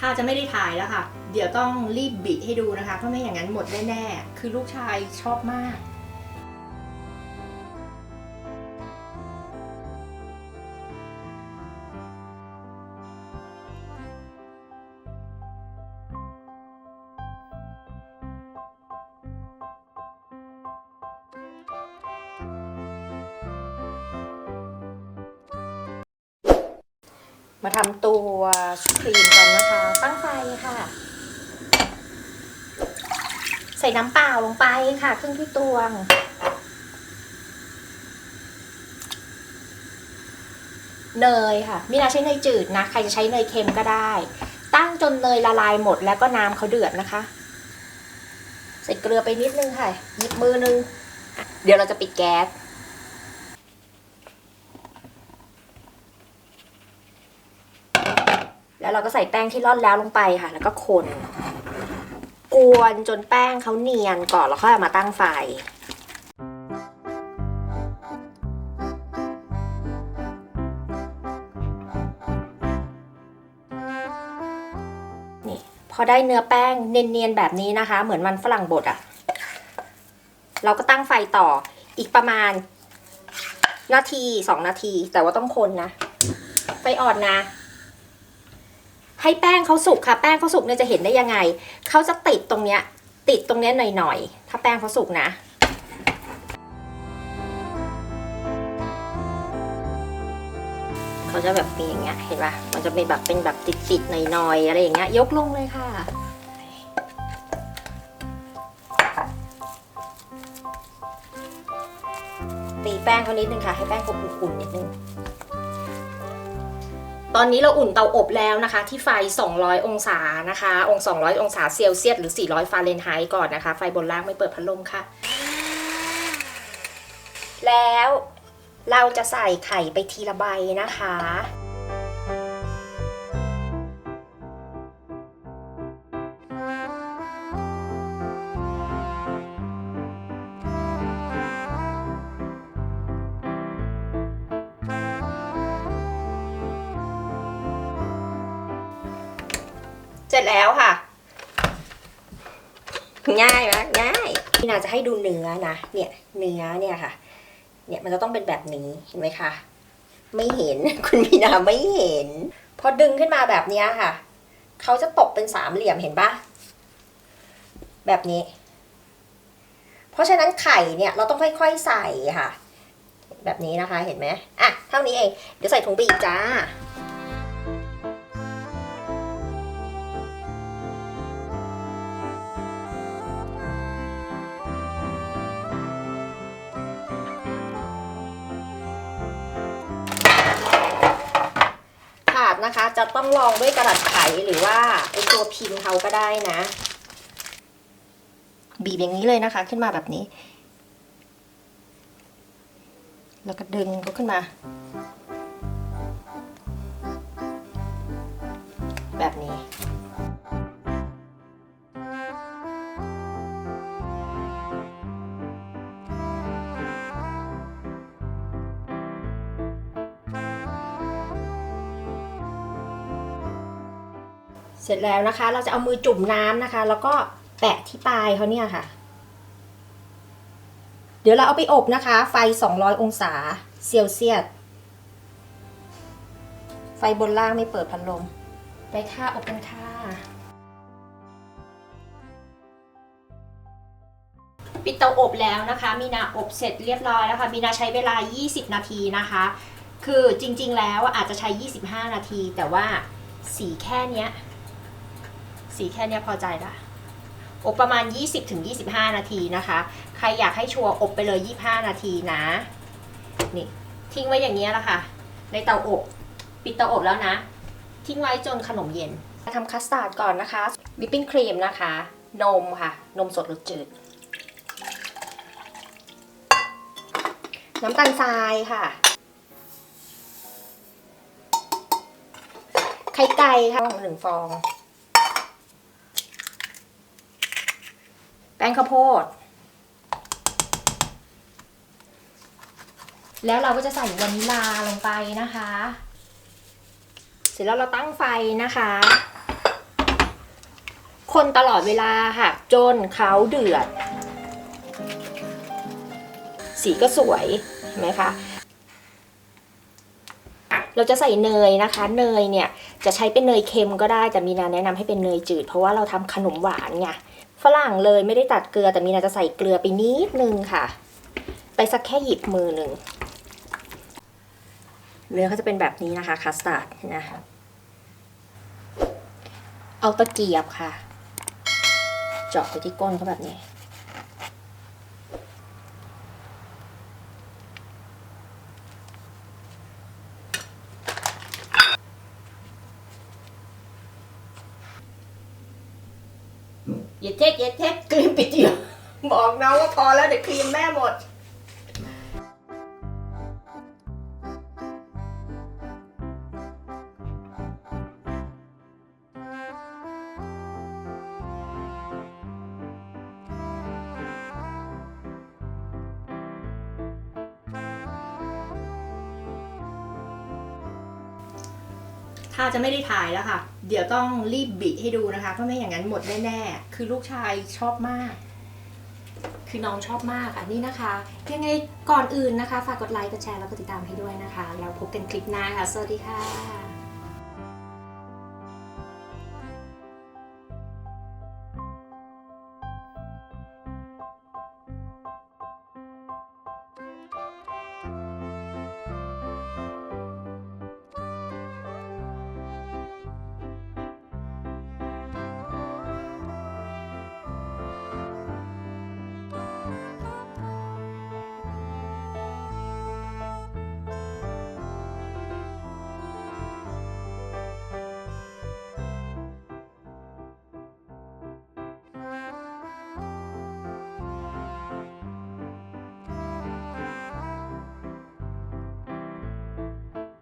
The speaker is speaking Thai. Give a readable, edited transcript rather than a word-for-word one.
ถ้าจะไม่ได้ถ่ายแล้วค่ะเดี๋ยวต้องรีบบิให้ดูนะคะเพราะไม่อย่างนั้นหมดแน่ๆคือลูกชายชอบมากมาทำตัวครีมกันนะคะตั้งไฟค่ะใส่น้ำเปล่าลงไปค่ะครึ่งถ้วยตวงเนยค่ะมินาใช้เนยจืดนะใครจะใช้เนยเค็มก็ได้ตั้งจนเนยละลายหมดแล้วก็น้ำเขาเดือดนะคะใส่เกลือไปนิดนึงค่ะหยิบมือนึงเดี๋ยวเราจะปิดแก๊สแล้วเราก็ใส่แป้งที่ร่อนแล้วลงไปค่ะแล้วก็คนกวนจนแป้งเขาเนียนก่อนแล้วค่อยเอามาตั้งไฟนี่พอได้เนื้อแป้งเนียนๆแบบนี้นะคะเหมือนมันฝรั่งบดอ่ะเราก็ตั้งไฟต่ออีกประมาณนาที2 นาทีแต่ว่าต้องคนนะไฟอ่อนนะให้แป้งเขาสุกค่ะแป้งเขาสุกเนี่ยจะเห็นได้ยังไงเขาจะติดตรงเนี้ยหน่อยๆถ้าแป้งเขาสุกนะเขาจะแบบมีอย่างเงี้ยเห็นป่ะมันจะเป็นแบบติดหน่อยๆอะไรอย่างเงี้ยยกลงเลยค่ะตีแป้งเขานิดนึงค่ะให้แป้งเขาอุ่นๆนิดนึงตอนนี้เราอุ่นเตาอบแล้วนะคะที่ไฟ200องศานะคะ200องศาเซลเซียสหรือ400ฟาเรนไฮต์ก่อนนะคะไฟบนล่างไม่เปิดพัดลมค่ะแล้วเราจะใส่ไข่ไปทีละใบนะคะเสร็จแล้วค่ะง่ายไหมง่ายพี่นาจะให้ดูเนื้อนะเนี่ยเนื้อเนี่ยค่ะเนี่ยมันจะต้องเป็นแบบนี้เห็นไหมคะไม่เห็นคุณมีนาไม่เห็นพอดึงขึ้นมาแบบนี้ค่ะเขาจะตกเป็น3เหลี่ยมเห็นปะแบบนี้เพราะฉะนั้นไข่เนี่ยเราต้องค่อยๆใส่ค่ะแบบนี้นะคะเห็นไหมอ่ะเท่านี้เองเดี๋ยวใส่ถุงบีบจ้านะคะจะต้องลองด้วยกระดาษไขหรือว่าไอตัวพิมพ์เขาก็ได้นะบีบอย่างนี้เลยนะคะขึ้นมาแบบนี้แล้วก็ดึงเขาขึ้นมาแบบนี้เสร็จแล้วนะคะเราจะเอามือจุ่มน้ำนะคะแล้วก็แตะที่ปลายเขาเนี่ยค่ะเดี๋ยวเราเอาไปอบนะคะไฟ200องศาเซลเซียสไฟบนล่างไม่เปิดพัดลมไปค่ะอบกันค่ะปิดเตาอบแล้วนะคะมีนาอบเสร็จเรียบร้อยแล้วค่ะมีนาใช้เวลา20นาทีนะคะคือจริงๆแล้วอาจจะใช้25นาทีแต่ว่าสีแค่เนี้ยพอใจละอบประมาณ20-25นาทีนะคะใครอยากให้ชัวร์อบไปเลย25นาทีนะนี่ทิ้งไว้อย่างนี้แหละค่ะในเตาอบปิดเตาอบแล้วนะทิ้งไว้จนขนมเย็นทำคัสตาร์ดก่อนนะคะวิปปิ้งครีมนะคะนมค่ะนมสดรสจืดน้ำตาลทรายค่ะไข่ไก่ค่ะ1 ฟองแป้งข้าวโพดแล้วเราก็จะใส่วานิลาลงไปนะคะเสร็จแล้วเราตั้งไฟนะคะ คนตลอดเวลาค่ะจนเขาเดือดสีก็สวยเห็นไหมคะเราจะใส่เนยนะคะเนยเนี่ยจะใช้เป็นเนยเค็มก็ได้แต่มีนาแนะนำให้เป็นเนยจืดเพราะว่าเราทำขนมหวานไงฝรั่งเลยไม่ได้ตัดเกลือแต่มีนาจะใส่เกลือไปนิดนึงค่ะไปสักแค่หยิบมือหนึ่งเนื้อเขาจะเป็นแบบนี้นะคะคัสตาร์ดนะเอาตะเกียบค่ะเจาะไปที่ก้นเขาแบบนี้อย่าเทคครีมปิดเดียวบอกน้องว่าพอแล้วเดี๋ยวครีมแม่หมดถ้าจะไม่ได้ถ่ายแล้วค่ะเดี๋ยวต้องรีบบิให้ดูนะคะเพราะไม่อย่างนั้นหมดแน่ๆคือลูกชายชอบมากคือน้องชอบมากอ่ะนี่นะคะยังไงก่อนอื่นนะคะฝากกดไลค์กดแชร์แล้วก็ติดตามให้ด้วยนะคะแล้วพบกันคลิปหน้าค่ะสวัสดีค่ะ